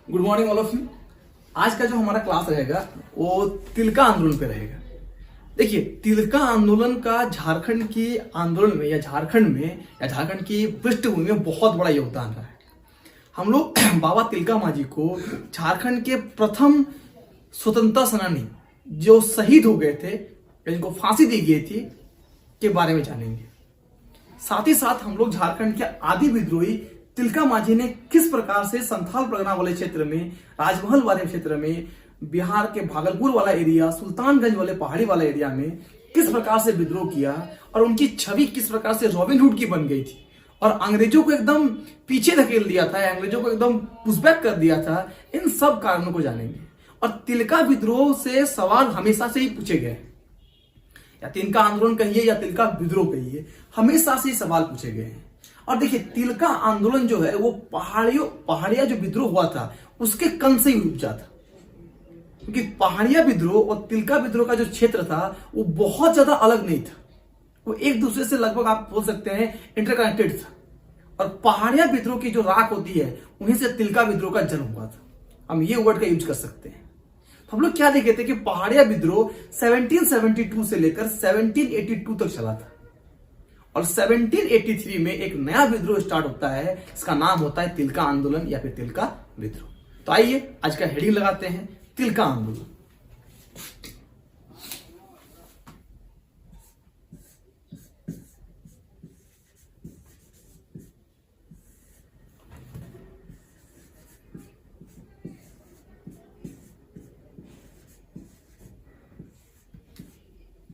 Good morning all of you. आज का जो हमारा क्लास रहेगा वो तिलका आंदोलन पे रहेगा। देखिए, तिलका आंदोलन का झारखंड की आंदोलन में या झारखंड की पृष्ठभूमि में बहुत बड़ा योगदान रहा है। हम लोग बाबा तिलका मांझी को झारखंड के प्रथम स्वतंत्रता सेनानी जो शहीद हो गए थे, जिनको फांसी दी गई थी, के बारे में जानेंगे। साथ ही साथ हम लोग झारखंड के आदि विद्रोही तिलका मांझी ने किस प्रकार से संथाल परगना वाले क्षेत्र में, राजमहल वाले क्षेत्र में, बिहार के भागलपुर वाला एरिया, सुल्तानगंज वाले पहाड़ी वाला एरिया में किस प्रकार से विद्रोह किया और उनकी छवि किस प्रकार से रॉबिन हुड की बन गई थी और अंग्रेजों को एकदम पीछे धकेल दिया था, अंग्रेजों को एकदम पुशबैक कर दिया था। इन सब कारणों को जानेंगे। और तिलका विद्रोह से सवाल हमेशा से ही पूछे गए, या तिलका आंदोलन कहिए या तिलका विद्रोह कहिए, हमेशा से ही सवाल पूछे गए हैं। और देखिए, तिलका आंदोलन जो है वो पहाड़िया जो विद्रोह हुआ था उसके कम से ही उपजा था, क्योंकि पहाड़िया विद्रोह और तिलका विद्रोह का जो क्षेत्र था वो बहुत ज्यादा अलग नहीं था। वो एक दूसरे से लगभग आप बोल सकते हैं इंटरकनेक्टेड था। और पहाड़िया विद्रोह की जो राख होती है उन्हीं से तिलका विद्रोह का जन्म हुआ था। हम ये वर्ड का यूज कर सकते हैं। तो हम लोग क्या देखे थे कि पहाड़िया विद्रोह 1772 से लेकर 1782 तक चला था और 1783 में एक नया विद्रोह स्टार्ट होता है। इसका नाम होता है तिलका आंदोलन या फिर तिलका विद्रोह। तो आइए आज का हेडिंग लगाते हैं, तिलका आंदोलन।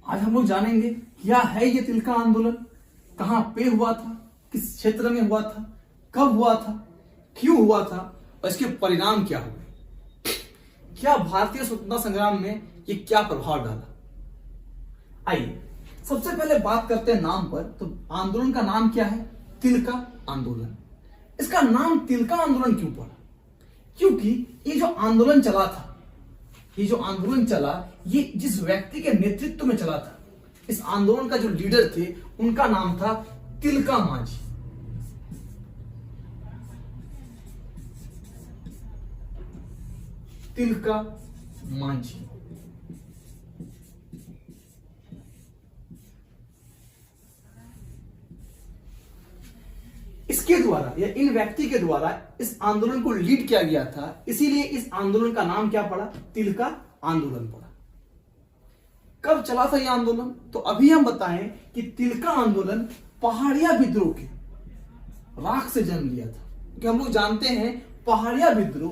आज हम लोग जानेंगे क्या है ये तिलका आंदोलन, कहां पे हुआ था, किस क्षेत्र में हुआ था, कब हुआ था, क्यों हुआ था और इसके परिणाम क्या हुए, क्या भारतीय स्वतंत्रता संग्राम में ये क्या प्रभाव डाला। आइए सबसे पहले बात करते हैं नाम पर। तो आंदोलन का नाम क्या है? तिलका आंदोलन। इसका नाम तिलका आंदोलन क्यों पड़ा? क्योंकि ये जो आंदोलन चला था, ये जिस व्यक्ति के नेतृत्व में चला था, इस आंदोलन का जो लीडर थे उनका नाम था तिलका मांझी। तिलका मांझी। इसके द्वारा या इन व्यक्ति के द्वारा इस आंदोलन को लीड किया गया था, इसीलिए इस आंदोलन का नाम क्या पड़ा? तिलका आंदोलन पड़ा। कब चला था यह आंदोलन? तो अभी हम बताएं कि तिलका आंदोलन पहाड़िया विद्रोह के राख से जन्म लिया था। क्योंकि हम लोग जानते हैं पहाड़िया विद्रोह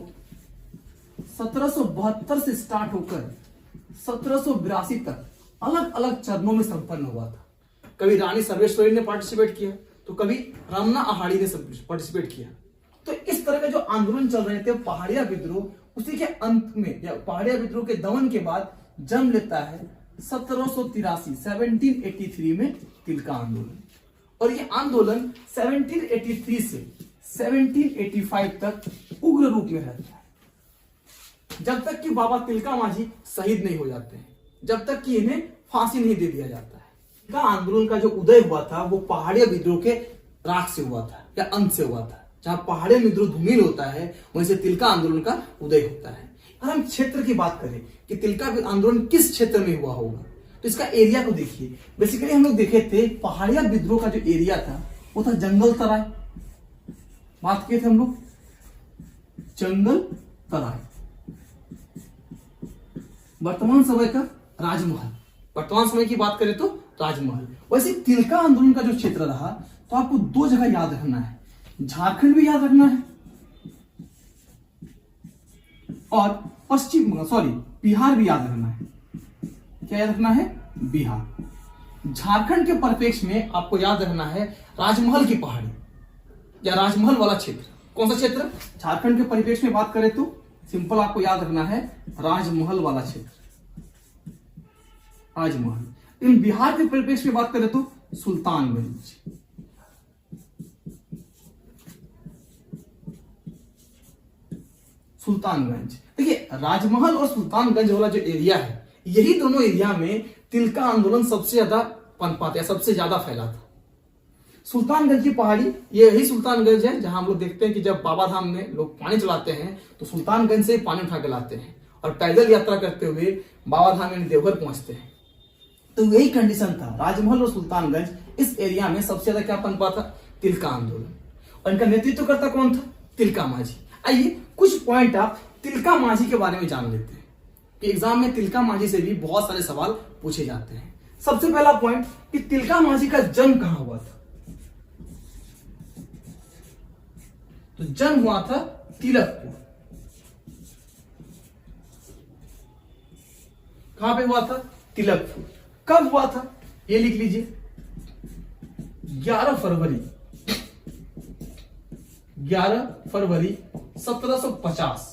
1772 से स्टार्ट होकर 1782 तक अलग अलग चरणों में संपन्न हुआ था। कभी रानी सर्वेश्वरी ने पार्टिसिपेट किया, तो कभी रमना अहाड़ी ने पार्टिसिपेट किया। तो इस तरह के जो आंदोलन चल रहे थे पहाड़िया विद्रोह, उसी के अंत में या पहाड़िया विद्रोह के दमन के बाद जन्म लेता है 1783 में तिलका आंदोलन। और ये आंदोलन 1783 से 1785 तक उग्र रूप में रहता है, जब तक कि बाबा तिलका मांझी शहीद नहीं हो जाते हैं, जब तक कि इन्हें फांसी नहीं दे दिया जाता है। तिलका आंदोलन का जो उदय हुआ था वो पहाड़िया विद्रोह के राख से हुआ था या अंत से हुआ था। जहां पहाड़िया विद्रोह धूमिल होता है वहीं से तिलका आंदोलन का उदय होता है। अगर हम क्षेत्र की बात करें कि तिलका आंदोलन किस क्षेत्र में हुआ होगा, तो इसका एरिया को देखिए। बेसिकली हम लोग देखे थे पहाड़िया विद्रोह का जो एरिया था वो था जंगल तराई। बात किए थे हम लोग जंगल तराई, वर्तमान समय का राजमहल। वर्तमान समय की बात करें तो राजमहल। वैसे तिलका आंदोलन का जो क्षेत्र रहा, तो आपको दो जगह याद रखना है, झारखंड भी याद रखना है और बिहार भी याद रखना है। क्या याद रखना है? बिहार। झारखंड के परिप्रेक्ष्य में आपको याद रखना है राजमहल की पहाड़ी या राजमहल वाला क्षेत्र। कौन सा क्षेत्र? झारखंड के परिप्रेक्ष्य में बात करें तो सिंपल आपको याद रखना है राजमहल वाला क्षेत्र, राजमहल। इन बिहार के परिप्रेक्ष्य में बात करें तो सुल्तानगंज। देखिए, राजमहल और सुल्तानगंज वाला जो एरिया है, यही दोनों एरिया में तिलका आंदोलन सबसे ज्यादा पनपा था, सबसे ज्यादा फैला था। सुल्तानगंज की पहाड़ी, ये यही सुल्तानगंज है जहां हम लोग देखते हैं कि जब बाबा धाम में लोग पानी चलाते हैं तो सुल्तानगंज से पानी उठा के लाते हैं और पैदल यात्रा करते हुए बाबा धाम में देवघर पहुंचते हैं। तो यही कंडीशन था, राजमहल और सुल्तानगंज इस एरिया में सबसे ज्यादा क्या पनपा था, तिलका आंदोलन। और इनका नेतृत्व करता कौन था, तिलका माझी। आइए कुछ पॉइंट आप तिलका माझी के बारे में जान लेते हैं कि एग्जाम में तिलका माझी से भी बहुत सारे सवाल पूछे जाते हैं। सबसे पहला पॉइंट कि तिलका माझी का जन्म कहां हुआ था। तो जन्म हुआ था तिलकपुर। कहां पे हुआ था, तिलकपुर। कब हुआ था, ये लिख लीजिए 11 फरवरी 1750।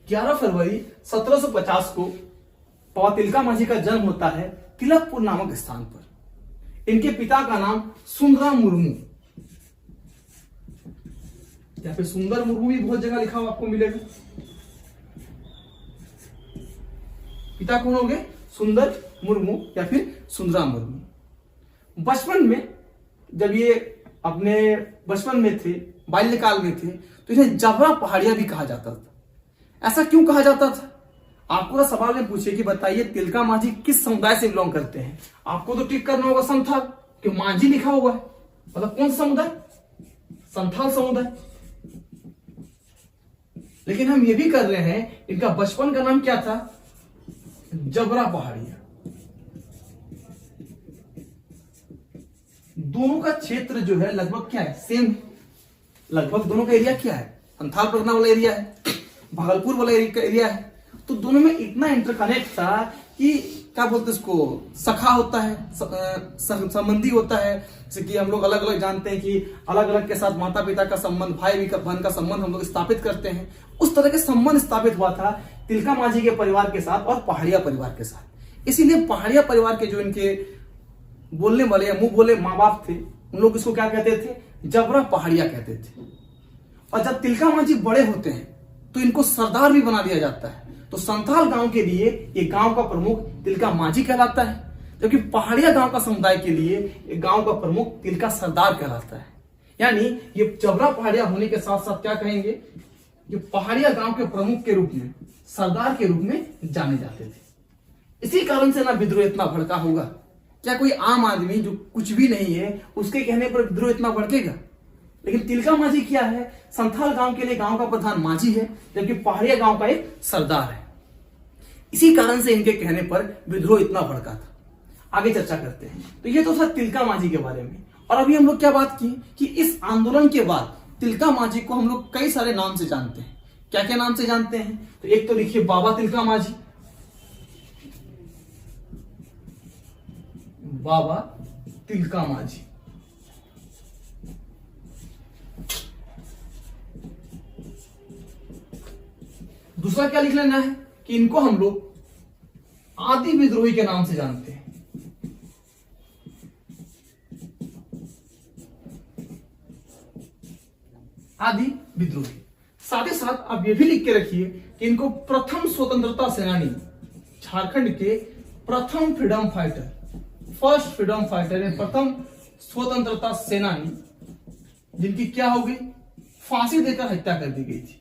11 फरवरी 1750 को बाबा तिलका माझी का जन्म होता है तिलकपुर नामक स्थान पर। इनके पिता का नाम सुंदरम मुर्मू। यहाँ पे सुंदर मुर्मू भी बहुत जगह लिखा हुआ आपको मिलेगा। पिता कौन हो गए, सुंदर मुर्मू या फिर सुंदरम मुर्मू। बचपन में जब ये अपने बचपन में थे, बाल्यकाल में थे, तो इन्हें जबरा पहाड़िया भी कहा जाता था। ऐसा क्यों कहा जाता था, आपको ना सवाल में पूछे कि बताइए तिलका माझी किस समुदाय से बिलोंग करते हैं। आपको तो टिक करना होगा संथाल, कि माझी लिखा हुआ है, मतलब कौन सा समुदाय, संथाल समुदाय। लेकिन हम ये भी कर रहे हैं, इनका बचपन का नाम क्या था, जबरा पहाड़िया। दोनों का क्षेत्र जो है लगभग क्या है, सेम। लगभग दोनों का एरिया क्या है, संथाल परगना वाला एरिया है, भागलपुर वाला एरिया है। तो दोनों में इतना इंटरकनेक्ट था कि क्या बोलते इसको, सखा होता है, संबंधी होता है। जैसे कि हम लोग अलग अलग जानते हैं कि अलग अलग के साथ माता पिता का संबंध, भाई बहन का संबंध हम लोग स्थापित करते हैं। उस तरह के संबंध स्थापित हुआ था तिलका माझी के परिवार के साथ और पहाड़िया परिवार के साथ। इसीलिए पहाड़िया परिवार के जो इनके बोलने वाले या मुंह बोले माँ बाप थे, उन लोग इसको क्या कहते थे, जबरा पहाड़िया कहते थे। और जब तिलका माझी बड़े होते हैं तो इनको सरदार भी बना दिया जाता है। तो संथाल गांव के लिए ये गांव का प्रमुख तिलका माझी कहलाता है, जबकि पहाड़िया गांव का समुदाय के लिए ये गांव का प्रमुख तिलका सरदार कहलाता है। यानी ये जबरा पहाड़िया होने के साथ साथ क्या कहेंगे, ये पहाड़िया गांव के प्रमुख के रूप में, सरदार के रूप में जाने जाते थे। इसी कारण से ना विद्रोह इतना भड़का होगा। क्या कोई आम आदमी जो कुछ भी नहीं है उसके कहने पर विद्रोह इतना भड़केगा। लेकिन तिलका माझी क्या है, संथाल गांव के लिए गांव का प्रधान माझी है, जबकि पहाड़िया गांव का एक सरदार है। इसी कारण से इनके कहने पर विद्रोह इतना भड़का था। आगे चर्चा करते हैं। तो ये तो था तिलका माझी के बारे में। और अभी हम लोग क्या बात की कि इस आंदोलन के बाद तिलका माझी को हम लोग कई सारे नाम से जानते हैं। क्या क्या नाम से जानते हैं, तो एक तो लिखिए बाबा तिलका माझी, बाबा तिलका माझी। दूसरा क्या लिख लेना है कि इनको हम लोग आदि विद्रोही के नाम से जानते हैं। आदि विद्रोही। साथ ही साथ आप ये भी लिख के रखिए कि इनको प्रथम स्वतंत्रता सेनानी, झारखंड के प्रथम freedom fighter, first freedom fighter, प्रथम स्वतंत्रता सेनानी, जिनकी क्या हो गई, फांसी देकर हत्या कर दी गई थी।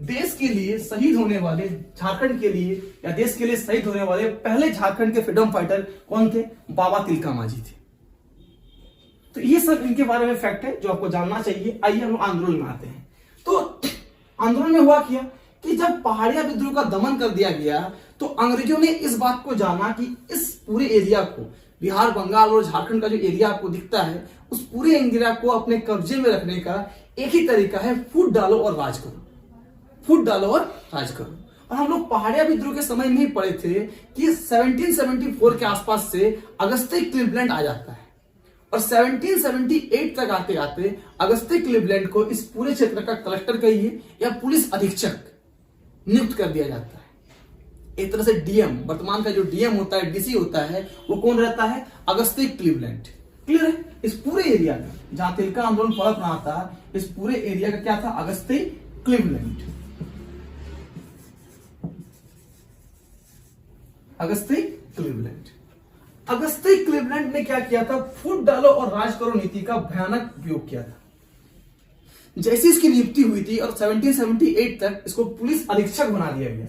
देश के लिए शहीद होने वाले, झारखंड के लिए या देश के लिए शहीद होने वाले पहले झारखंड के फ्रीडम फाइटर कौन थे, बाबा तिलका माझी थे। तो ये सब इनके बारे में फैक्ट है जो आपको जानना चाहिए। आइए हम आंदोलन में आते हैं। तो आंदोलन में हुआ क्या कि जब पहाड़िया विद्रोह का दमन कर दिया गया तो अंग्रेजों ने इस बात को जाना कि इस पूरे एरिया को, बिहार, बंगाल और झारखंड का जो एरिया आपको दिखता है, उस पूरे एरिया को अपने कब्जे में रखने का एक ही तरीका है, फूट डालो और राज करो, फूट डालो और राज करो। और हम लोग पहाड़िया विद्रोह के समय में ही पढ़े थे कि 1774 के आसपास से अगस्ते क्लीवलैंड आ जाता है और 1778 तक आते आते अगस्ते क्लीवलैंड को इस पूरे क्षेत्र का कलेक्टर कहिए या पुलिस अधीक्षक नियुक्त कर दिया जाता है। एक तरह से डीएम, वर्तमान का जो डीएम होता है, डीसी होता है, वो कौन रहता है, अगस्ते क्लीवलैंड। क्लियर है। इस पूरे एरिया का जहां तिलका आंदोलन पड़त रहा था, इस पूरे एरिया का क्या था, अगस्ते क्लीवलैंड, अगस्ते क्लीवलैंड। अगस्ती क्लीवलैंड ने क्या किया था, फूट डालो और राज करो नीति का भयानक उपयोग किया था। जैसी इसकी नियुक्ति हुई थी और 1778 तक इसको पुलिस अधीक्षक बना दिया गया।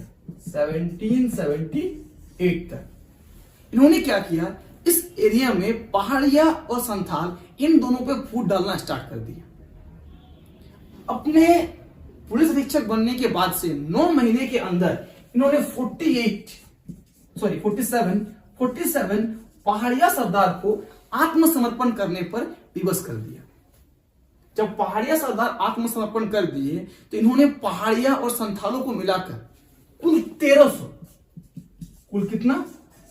1778 तक इन्होंने क्या किया, इस एरिया में पहाड़िया और संथाल इन दोनों पे फूट डालना स्टार्ट कर दिया। अपने पुलिस अधीक्षक बनने के बाद से 9 महीने के अंदर इन्होंने 47 पहाड़िया सरदार को आत्मसमर्पण करने पर विवश कर दिया। जब पहाड़िया सरदार आत्मसमर्पण कर दिए तो इन्होंने पहाड़िया और संथालों को मिलाकर कुल 1300, कुल कितना,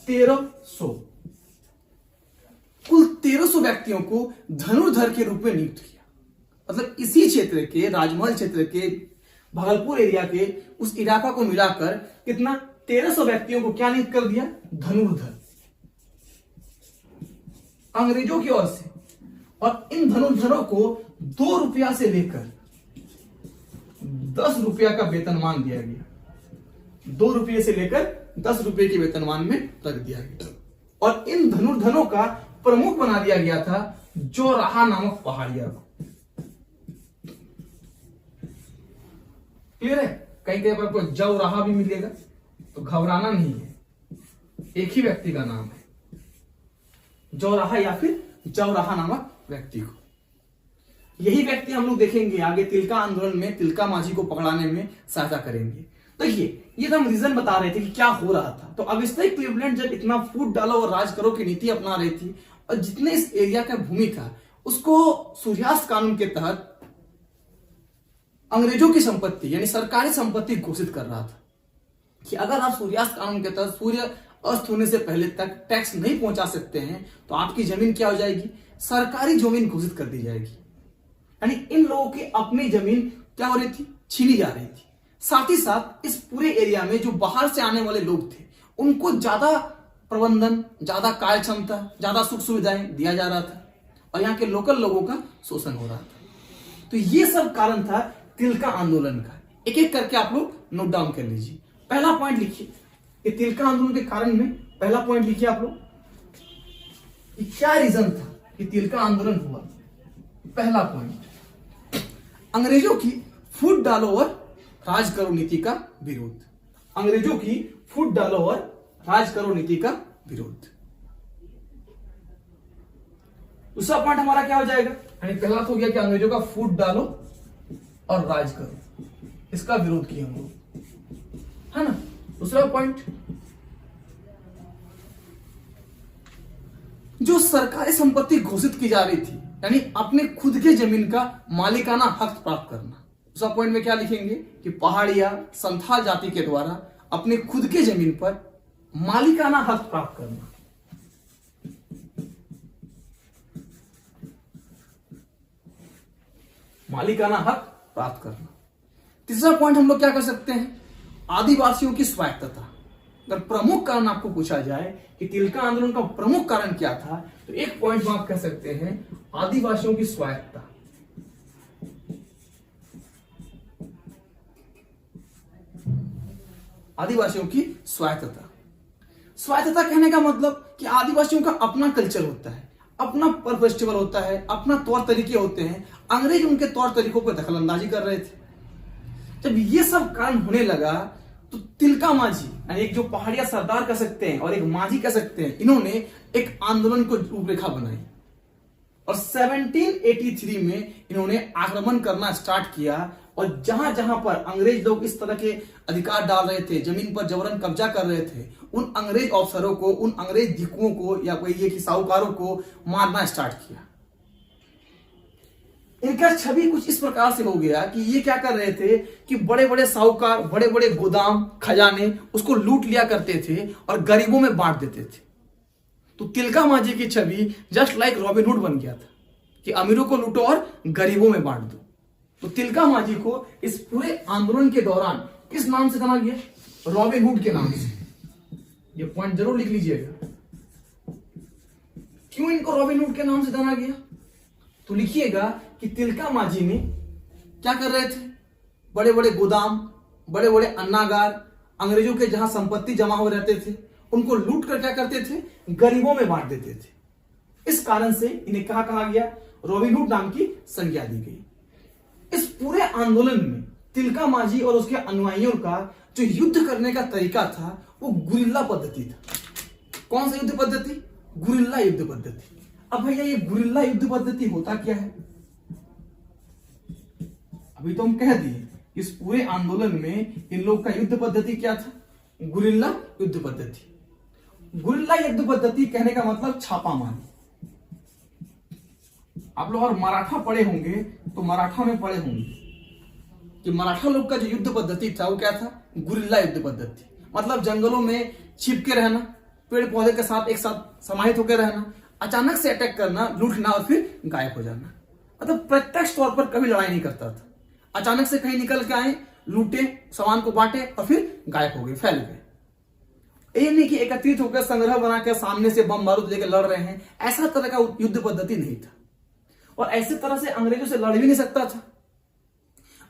1300 व्यक्तियों को धनुर्धर के रूप में नियुक्त किया। मतलब इसी क्षेत्र के, राजमहल क्षेत्र के, भागलपुर एरिया के उस इलाका को मिलाकर कितना, 1300 व्यक्तियों को क्या नियुक्त कर दिया, धनुर्धर, अंग्रेजों की ओर से। और इन धनुर्धरों को 2 रुपया से लेकर 10 रुपया का वेतनमान दिया गया। 2 रुपये से लेकर 10 रुपये के वेतनमान में रख दिया गया। और इन धनुर्धरों का प्रमुख बना दिया गया था जोराहा नामक पहाड़िया को। क्लियर है? कहीं कहीं पर आपको जौराहा भी मिलेगा, तो घबराना नहीं है, एक ही व्यक्ति का नाम है, जोराहा या फिर जौराहा नामक व्यक्ति को। यही व्यक्ति हम लोग देखेंगे आगे तिलका आंदोलन में तिलका मांझी को पकड़ाने में सहायता करेंगे। देखिए, ये तो हम रीजन बता रहे थे कि क्या हो रहा था। तो अगस्ती क्लीवलैंड जब इतना फूट डालो और राज करो की नीति अपना रही थी और जितने इस एरिया का भूमि था उसको सूर्यास्त कानून के तहत अंग्रेजों की संपत्ति यानी सरकारी संपत्ति घोषित कर रहा था कि अगर आप सूर्यास्त कानून के तहत सूर्य अस्त होने से पहले तक टैक्स नहीं पहुंचा सकते हैं तो आपकी जमीन क्या हो जाएगी, सरकारी जमीन घोषित कर दी जाएगी। यानी इन लोगों की अपनी जमीन क्या हो रही थी, छीनी जा रही थी। साथ ही साथ इस पूरे एरिया में जो बाहर से आने वाले लोग थे उनको ज्यादा प्रबंधन, ज्यादा कार्य क्षमता, ज्यादा सुख सुविधाएं दिया जा रहा था और यहाँ के लोकल लोगों का शोषण हो रहा था। तो ये सब कारण था तिलका आंदोलन का। एक एक करके आप लोग नोट डाउन कर लीजिए। पहला पॉइंट लिखिए, ये तिलका आंदोलन के कारण में पहला पॉइंट लिखिए आप लोग, क्या रीजन था कि तिलका आंदोलन हुआ। पहला पॉइंट, अंग्रेजों की फूट डालो और राज करो नीति का विरोध। अंग्रेजों की फूट डालो और राज करो नीति का विरोध। दूसरा पॉइंट हमारा क्या हो जाएगा, यानी पहला तो हो गया कि अंग्रेजों का फूट डालो और राज करो, इसका विरोध किया हम लोग, है ना। दूसरा पॉइंट, जो सरकारी संपत्ति घोषित की जा रही थी यानी अपने खुद के जमीन का मालिकाना हक प्राप्त करना। दूसरा पॉइंट में क्या लिखेंगे कि पहाड़िया संथाल जाति के द्वारा अपने खुद के जमीन पर मालिकाना हक प्राप्त करना। मालिकाना हक प्राप्त करना। तीसरा पॉइंट हम लोग क्या कर सकते हैं, आदिवासियों की स्वायत्तता। अगर प्रमुख कारण आपको पूछा जाए कि तिलका आंदोलन का प्रमुख कारण क्या था तो एक पॉइंट में आप कह सकते हैं आदिवासियों की स्वायत्तता। आदिवासियों की स्वायत्तता। स्वायत्तता कहने का मतलब कि आदिवासियों का अपना कल्चर होता है, अपना पर्व फेस्टिवल होता है, अपना तौर तरीके होते हैं। अंग्रेज उनके तौर तरीकों पर दखलंदाजी कर रहे थे। जब ये सब कारण होने लगा तो तिलका मांझी यानी एक जो पहाड़िया सरदार कह सकते हैं और एक मांझी कह सकते हैं, इन्होंने एक आंदोलन को रूपरेखा बनाई और 1783 में इन्होंने आक्रमण करना स्टार्ट किया। और जहां जहां पर अंग्रेज लोग इस तरह के अधिकार डाल रहे थे, जमीन पर जबरन कब्जा कर रहे थे, उन अंग्रेज अफसरों को, उन अंग्रेज धिक्कुओं को या कोई ये कि साहूकारों को मारना स्टार्ट किया। इनका छवि कुछ इस प्रकार से हो गया कि ये क्या कर रहे थे कि बड़े बड़े साहूकार, बड़े बड़े गोदाम, खजाने उसको लूट लिया करते थे और गरीबों में बांट देते थे। तो तिलका मांझी की छवि जस्ट लाइक रॉबिन हुड बन गया था कि अमीरों को लूटो और गरीबों में बांट दो। तो तिलका मांझी को इस पूरे आंदोलन के दौरान किस नाम से जाना गया, रॉबिन हुड के नाम से। ये पॉइंट जरूर लिख लीजिएगा, क्यों इनको रॉबिन हुड के नाम से जाना गया। तो लिखिएगा कि तिलका मांझी में क्या कर रहे थे, बड़े बड़े गोदाम, बड़े बड़े अन्नागार, अंग्रेजों के जहां संपत्ति जमा हो रहते थे उनको लूट कर क्या करते थे, गरीबों में बांट देते थे। इस कारण से इन्हें कहा गया, रॉबिनहुड नाम की संज्ञा दी गई। इस पूरे आंदोलन में तिलका मांझी और उसके अनुयायियों का जो युद्ध करने का तरीका था वो गुरिल्ला पद्धति था। कौन सा युद्ध पद्धति? गुरिल्ला युद्ध पद्धति। अब भैया ये गुरिल्ला युद्ध पद्धति होता क्या है? अभी तो हम कह दिए इस पूरे आंदोलन में इन लोग का युद्ध पद्धति क्या था? गुरिल्ला युद्ध पद्धति। गुरिल्ला युद्ध पद्धति कहने का मतलब छापामारी। आप लोग और मराठा पढ़े होंगे तो मराठा में पढ़े होंगे कि मराठा लोग का जो युद्ध पद्धति था वो क्या था? गुरिल्ला युद्ध पद्धति। मतलब जंगलों में छिप के रहना, पेड़ पौधे के साथ एक साथ समाहित होकर रहना, अचानक से अटैक करना, लूटना और फिर गायब हो जाना। मतलब प्रत्यक्ष तौर पर कभी लड़ाई नहीं करता था। अचानक से कहीं निकल के आए, लूटे, सामान को बांटे और फिर गायब हो गए, फैल गए। ये नहीं कि एकत्रित होकर संग्रह बना के सामने से बम बारूद लेकर लड़ रहे हैं, ऐसा तरह का युद्ध पद्धति नहीं था। और ऐसे तरह से अंग्रेजों से लड़ भी नहीं सकता था।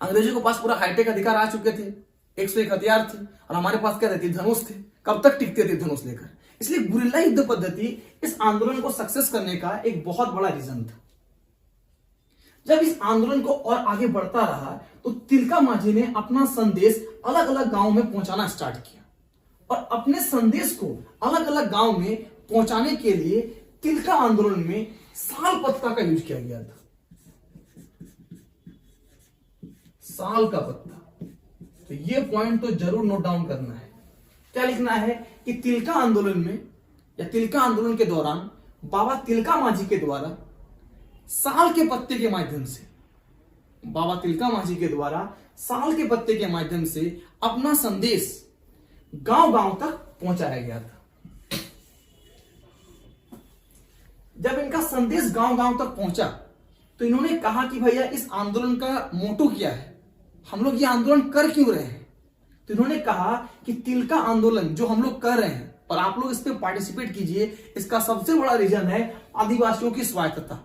अंग्रेजों के पास पूरा हाईटेक अधिकार आ चुके थे, 101 हथियार थे, और हमारे पास क्या रहती, धनुष थे। कब तक टिकते थे धनुष लेकर? इसलिए गुरिल्ला युद्ध पद्धति इस आंदोलन को सक्सेस करने का एक बहुत बड़ा रीजन था। जब इस आंदोलन को और आगे बढ़ता रहा तो तिलका मांझी ने अपना संदेश अलग अलग गांव में पहुंचाना स्टार्ट किया, और अपने संदेश को अलग अलग गांव में पहुंचाने के लिए तिलका आंदोलन में साल पत्ता का यूज किया गया था। साल का पत्ता, तो ये पॉइंट तो जरूर नोट डाउन करना है। क्या लिखना है कि तिलका आंदोलन में या तिलका आंदोलन के दौरान बाबा तिलका मांझी के द्वारा साल के पत्ते के माध्यम से, बाबा तिलका मांझी के द्वारा साल के पत्ते के माध्यम से अपना संदेश गांव गांव तक पहुंचाया गया था। जब इनका संदेश गांव गांव तक पहुंचा तो इन्होंने कहा कि भैया इस आंदोलन का मोटो क्या है, हम लोग ये आंदोलन कर क्यों रहे हैं? तो इन्होंने कहा कि तिलका आंदोलन जो हम लोग कर रहे हैं और आप लोग इस पे पार्टिसिपेट कीजिए, इसका सबसे बड़ा रीजन है आदिवासियों की स्वायत्तता,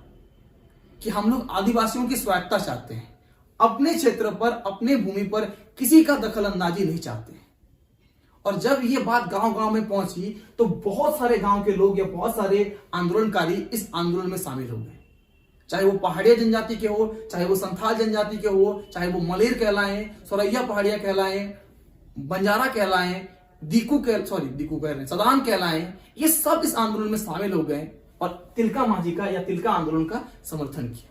कि हम लोग आदिवासियों की स्वायत्तता चाहते हैं। अपने क्षेत्र पर, अपने भूमि पर किसी का दखल अंदाजी नहीं चाहते हैं। और जब ये बात गांव गांव में पहुंची तो बहुत सारे गांव के लोग या बहुत सारे आंदोलनकारी इस आंदोलन में शामिल हो गए। चाहे वो पहाड़िया जनजाति के हो, चाहे वो संथाल जनजाति के हो, चाहे वो मलेर कहलाएं, सोरैया पहाड़िया कहलाएं, बंजारा कहलाएं, सदान कहलाएं, ये सब इस आंदोलन में शामिल हो गए और तिलका मांझी का या तिलका आंदोलन का समर्थन किया।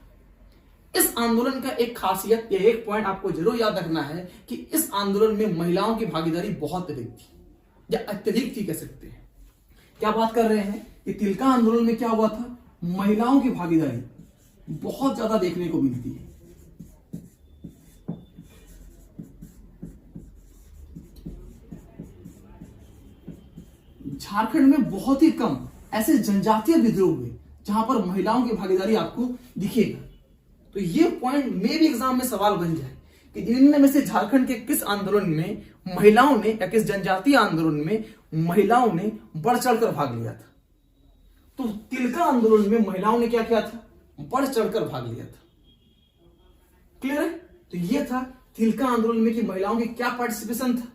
इस आंदोलन का एक खासियत या एक पॉइंट आपको जरूर याद रखना है कि इस आंदोलन में महिलाओं की भागीदारी बहुत अधिक थी या अत्यधिक थी कह सकते हैं। क्या बात कर रहे हैं कि तिलका आंदोलन में क्या हुआ था? महिलाओं की भागीदारी बहुत ज्यादा देखने को मिलती है। झारखंड में बहुत ही कम ऐसे जनजातीय विद्रोह हुए जहां पर महिलाओं की भागीदारी आपको दिखेगा। तो ये पॉइंट में भी एग्जाम में सवाल बन जाए कि इनमें में से झारखंड के किस आंदोलन में महिलाओं ने या किस जनजातीय आंदोलन में महिलाओं ने बढ़ चढ़कर भाग लिया था। तो तिलका आंदोलन में महिलाओं ने क्या किया था? बढ़ चढ़कर भाग लिया था। क्लियर है? तो ये था तिलका आंदोलन में कि महिलाओं की क्या पार्टिसिपेशन था।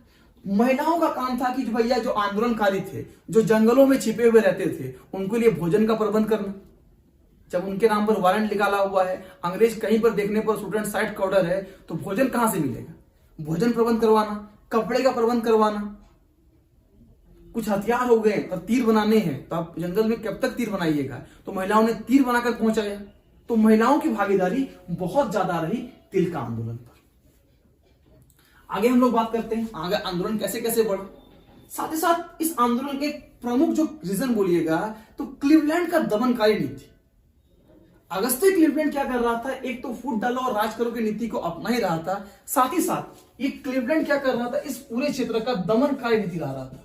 महिलाओं का काम था कि भैया जो आंदोलनकारी थे, जो जंगलों में छिपे हुए रहते थे, उनके लिए भोजन का प्रबंध करना। जब उनके नाम पर वारंट निकाला हुआ है, अंग्रेज कहीं पर देखने पर स्टूडेंट साइड का ऑर्डर है, तो भोजन कहां से मिलेगा? भोजन प्रबंध करवाना, कपड़े का प्रबंध करवाना। कुछ हथियार हो गए और तीर बनाने हैं, तो आप जंगल में कब तक तीर बनाइएगा? तो महिलाओं ने तीर बनाकर पहुंचाया। तो महिलाओं की भागीदारी बहुत ज्यादा रही तिलका आंदोलन पर। आगे हम लोग बात करते हैं आगे आंदोलन कैसे कैसे बढ़ा। साथ ही साथ इस आंदोलन के प्रमुख जो रीजन बोलिएगा तो क्लीवलैंड का दमनकारी नीति। अगस्त्य क्लीवलैंड क्या कर रहा था? एक तो फूट डालो और राज करो की नीति को अपना ही रहा था, साथ ही साथ ये क्लीवलैंड क्या कर रहा था? इस पूरे क्षेत्र का दमनकारी नीति ला रहा था।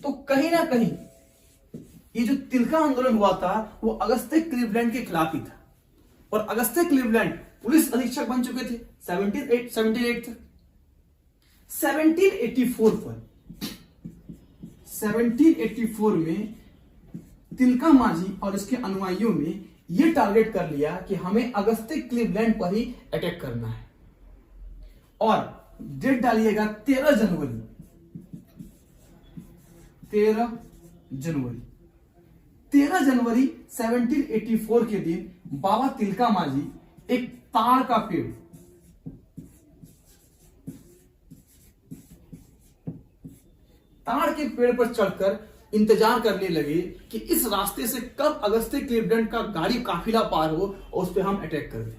तो कहीं ना कहीं ये जो तिलका आंदोलन हुआ था वो अगस्त्य क्लीवलैंड के खिलाफ ही था। और अगस्त्य क्लीवलैंड पुलिस अधीक्षक बन चुके थे 78 तक। 1784 में तिलका मांझी और इसके अनुयायियों ने यह टारगेट कर लिया कि हमें अगस्त्य क्लीवलैंड पर ही अटैक करना है। और डेट डालिएगा 13 जनवरी 13 जनवरी 1784 के दिन बाबा तिलका मांझी एक ताड़ का पेड़, ताड़ के पेड़ पर चढ़कर इंतजार करने लगे कि इस रास्ते से कब अगस्त्य क्लीवलैंड का गाड़ी काफिला पार हो और उस पर हम अटैक कर दें।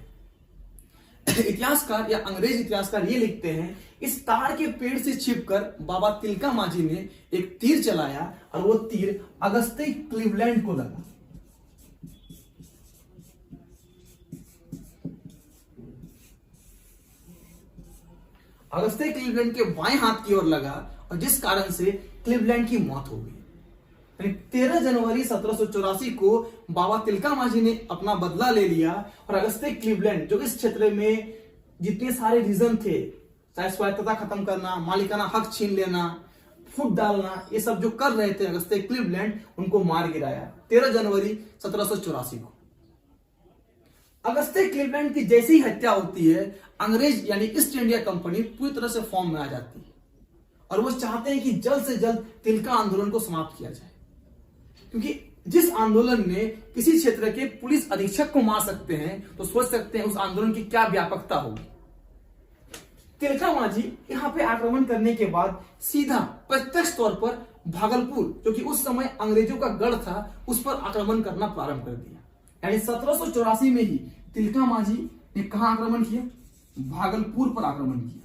इतिहासकार या अंग्रेज इतिहासकार ये लिखते हैं, इस ताड़ के पेड़ से छिपकर बाबा तिलका मांझी ने एक तीर चलाया और वो तीर अगस्त्य क्लीवलैंड को लगा। अगस्त्य क्लीवलैंड के बाएं हाथ की ओर लगा और जिस कारण से क्लीवलैंड की मौत हो गई। 13 जनवरी 1784 को बाबा तिलका मांझी ने अपना बदला ले लिया और अगस्त्य क्लीवलैंड, जो इस क्षेत्र में जितने सारे रीजन थे, चाहे स्वायत्तता खत्म करना, मालिकाना हक छीन लेना, फूट डालना, ये सब जो कर रहे थे अगस्त्य क्लीवलैंड, उनको मार गिराया 13 जनवरी 1784 को। अगस्त्य क्लीवलैंड की जैसी ही हत्या होती है, अंग्रेज यानी ईस्ट इंडिया कंपनी पूरी तरह से फॉर्म में आ जाती है और वो चाहते हैं कि जल्द से जल्द तिलका आंदोलन को समाप्त किया जाए, क्योंकि जिस आंदोलन में किसी क्षेत्र के पुलिस अधीक्षक को मार सकते हैं तो सोच सकते हैं उस आंदोलन की क्या व्यापकता होगी। तिलका मांझी यहां पे आक्रमण करने के बाद सीधा प्रत्यक्ष तौर पर भागलपुर, जो कि उस समय अंग्रेजों का गढ़ था, उस पर आक्रमण करना प्रारंभ कर दिया। यानी 1784 में ही तिलका मांझी ने कहां आक्रमण किया? भागलपुर पर आक्रमण किया।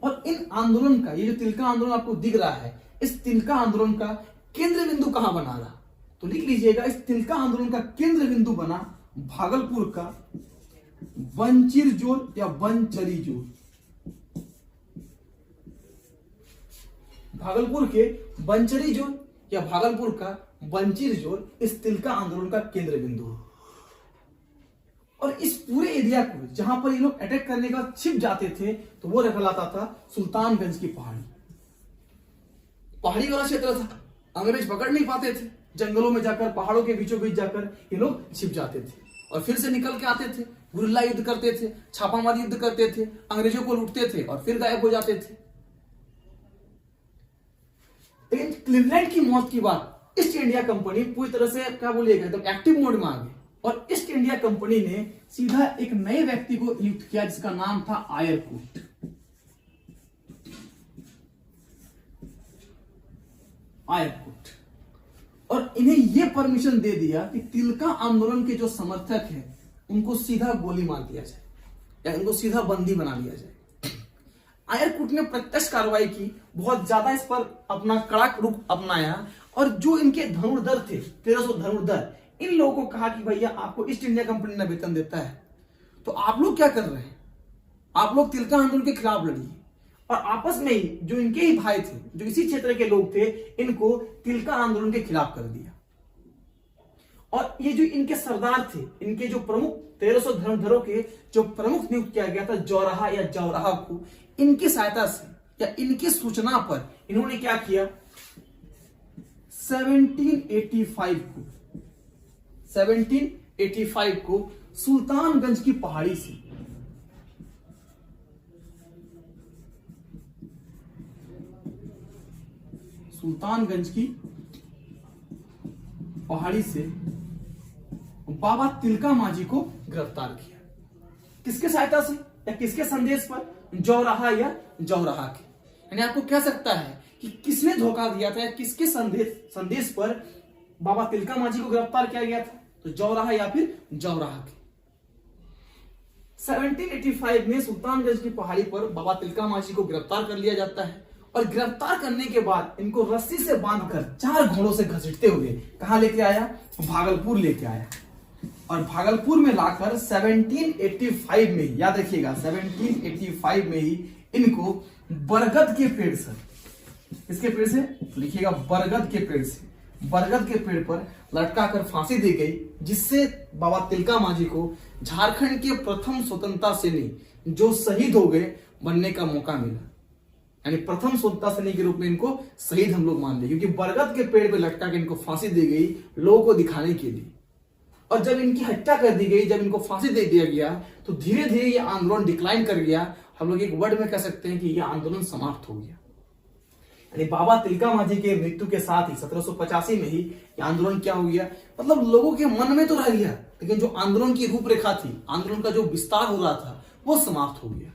और इन आंदोलन का, ये जो तिलका आंदोलन आपको दिख रहा है, इस तिलका आंदोलन का केंद्र बिंदु कहां बना रहा? तो लिख लीजिएगा, इस तिलका आंदोलन का केंद्र बिंदु बना भागलपुर का बंचिर जोर या बनचरी जोर। भागलपुर के बंचरी जोर या भागलपुर का बंचिर जोर इस तिलका आंदोलन का केंद्र बिंदु है। और इस पूरे एरिया को जहां पर ये लोग अटैक करने का छिप जाते थे, तो वो कहलाता था सुल्तानगंज की पहाड़ी। पहाड़ी वाला क्षेत्र था, अंग्रेज पकड़ नहीं पाते थे, जंगलों में जाकर, पहाड़ों के बीचों बीच जाकर ये लोग छिप जाते थे और फिर से निकल के आते थे, गुरिल्ला युद्ध करते थे, छापामारी युद्ध करते थे, अंग्रेजों को लूटते थे और फिर गायब हो जाते थे। लेकिन क्लीवलैंड की मौत के बाद ईस्ट इंडिया कंपनी पूरी तरह से, क्या बोलिएगा, एकदम एक्टिव मोड में आ गई और ईस्ट इंडिया कंपनी ने सीधा एक नए व्यक्ति को नियुक्त किया जिसका नाम था आयरकूट। आयरकूट। और इन्हें यह परमिशन दे दिया कि तिलका आंदोलन के जो समर्थक हैं उनको सीधा गोली मार दिया जाए या इनको सीधा बंदी बना लिया जाए। आयरकूट ने प्रत्यक्ष कार्रवाई की, बहुत ज्यादा इस पर अपना कड़क रुख अपनाया और जो इनके धनुर्धर थे, 1300 धनुर्धर, इन लोगों को कहा कि भैया आपको ईस्ट इंडिया कंपनी ने वेतन देता है, तो आप लोग क्या कर रहे हैं, आप लोग तिलका आंदोलन के खिलाफ लड़िए। और आपस में ही जो इनके ही भाई थे, जो इसी क्षेत्र के लोग थे, इनको तिलका आंदोलन के खिलाफ कर दिया। और ये जो इनके सरदार थे, इनके जो प्रमुख 1300 धनुर्धरों के जो प्रमुख नियुक्त किया गया था जौराहा या जौराहा को, इनकी सहायता से या इनकी सूचना पर इन्होंने क्या किया, 1785 को सुल्तानगंज की पहाड़ी से बाबा तिलका मांझी को गिरफ्तार किया। किसके सहायता से या किसके संदेश पर? जौराहा या जौराहा के। यानी आपको कह सकता है कि किसने धोखा दिया था या किसके संदेश पर बाबा तिलका मांझी को गिरफ्तार किया गया था? तो जौराहा या फिर जौराहा के। 1785 में सुल्तानगंज की पहाड़ी पर बाबा तिलका मांझी को गिरफ्तार कर लिया जाता है और गिरफ्तार करने के बाद इनको रस्सी से बांधकर 4 घोड़ों से घसीटते हुए कहां लेके आया? भागलपुर लेके आया। और भागलपुर में लाकर 1785 में, याद रखिएगा, 1785 में ही इनको बरगद के पेड़ से, इसके पेड़ से लिखिएगा, बरगद के पेड़ से, बरगद के पेड़ पर लटकाकर फांसी दी गई, जिससे बाबा तिलका मांझी को झारखंड के प्रथम स्वतंत्रता सेनानी जो शहीद हो गए बनने का मौका मिला। यानी प्रथम स्वतंत्रता सेनानी के रूप में इनको शहीद हम लोग मान लें, क्योंकि बरगद के पेड़ पर लटका के इनको फांसी दी गई लोगों को दिखाने के लिए। और जब इनकी हत्या कर दी गई, जब इनको फांसी दे दिया गया, तो धीरे धीरे ये आंदोलन डिक्लाइन कर गया। हम लोग एक वर्ड में कह सकते हैं कि ये आंदोलन समाप्त हो गया। यानी बाबा तिलका मांझी के मृत्यु के साथ ही 1785 में ही ये आंदोलन क्या हो गया, मतलब लोगों के मन में तो रह गया, लेकिन जो आंदोलन की रूपरेखा थी, आंदोलन का जो विस्तार हो रहा था, वो समाप्त हो गया।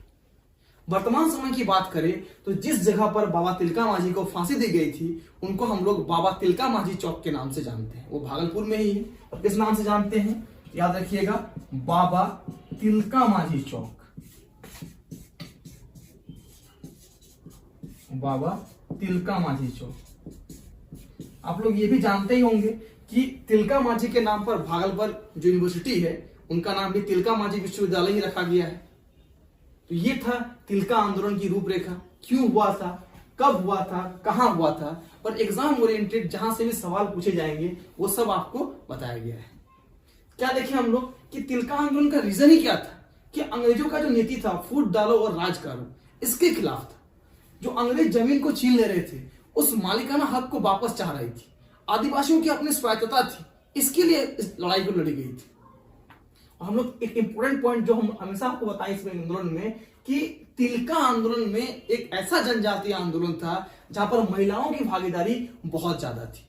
वर्तमान समय की बात करें तो जिस जगह पर बाबा तिलका मांझी को फांसी दी गई थी, उनको हम लोग बाबा तिलका मांझी चौक के नाम से जानते हैं। वो भागलपुर में ही है। और किस नाम से जानते हैं, याद रखिएगा, बाबा तिलका मांझी चौक। बाबा तिलका मांझी चौक। आप लोग ये भी जानते ही होंगे कि तिलका मांझी के नाम पर भागलपुर जो यूनिवर्सिटी है, उनका नाम भी तिलका मांझी विश्वविद्यालय ही रखा गया है। तो ये था तिलका आंदोलन की रूपरेखा, क्यों हुआ था, कब हुआ था, कहां हुआ था, और एग्जाम ओरिएंटेड जहां से भी सवाल पूछे जाएंगे वो सब आपको बताया गया है। क्या देखें हम लोग कि तिलका आंदोलन का रीजन ही क्या था कि अंग्रेजों का जो नीति था, फूट डालो और राज करो, इसके खिलाफ था। जो अंग्रेज जमीन को छीन ले रहे थे, उस मालिकाना हक को वापस चाह रही थी, आदिवासियों की अपनी स्वायत्तता थी, इसके लिए इस लड़ाई को लड़ी गई थी। हम लोग एक इंपॉर्टेंट पॉइंट जो हम हमेशा आपको बताएं इसमें आंदोलन में, कि तिलका आंदोलन में एक ऐसा जनजातीय आंदोलन था जहां पर महिलाओं की भागीदारी बहुत ज्यादा थी।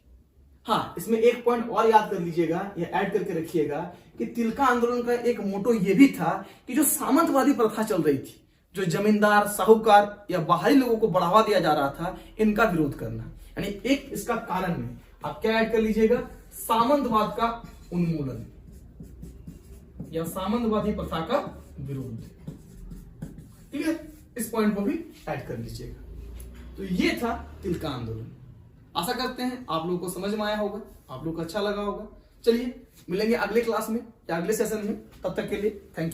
हाँ, इसमें एक पॉइंट और याद कर लीजिएगा या ऐड करके रखिएगा कि तिलका आंदोलन का एक मोटो ये भी था कि जो सामंतवादी प्रथा चल रही थी, जो जमींदार, साहूकार या बाहरी लोगों को बढ़ावा दिया जा रहा था, इनका विरोध करना। यानी एक इसका कारण में आप क्या ऐड कर लीजिएगा, सामंतवाद का उन्मूलन या सामंतवादी प्रथा का विरोध। ठीक है, इस पॉइंट को भी ऐड कर लीजिएगा। तो ये था तिलका आंदोलन। आशा करते हैं आप लोगों को समझ में आया होगा, आप लोगों को अच्छा लगा होगा। चलिए मिलेंगे अगले क्लास में या अगले सेशन में, तब तक के लिए थैंक यू।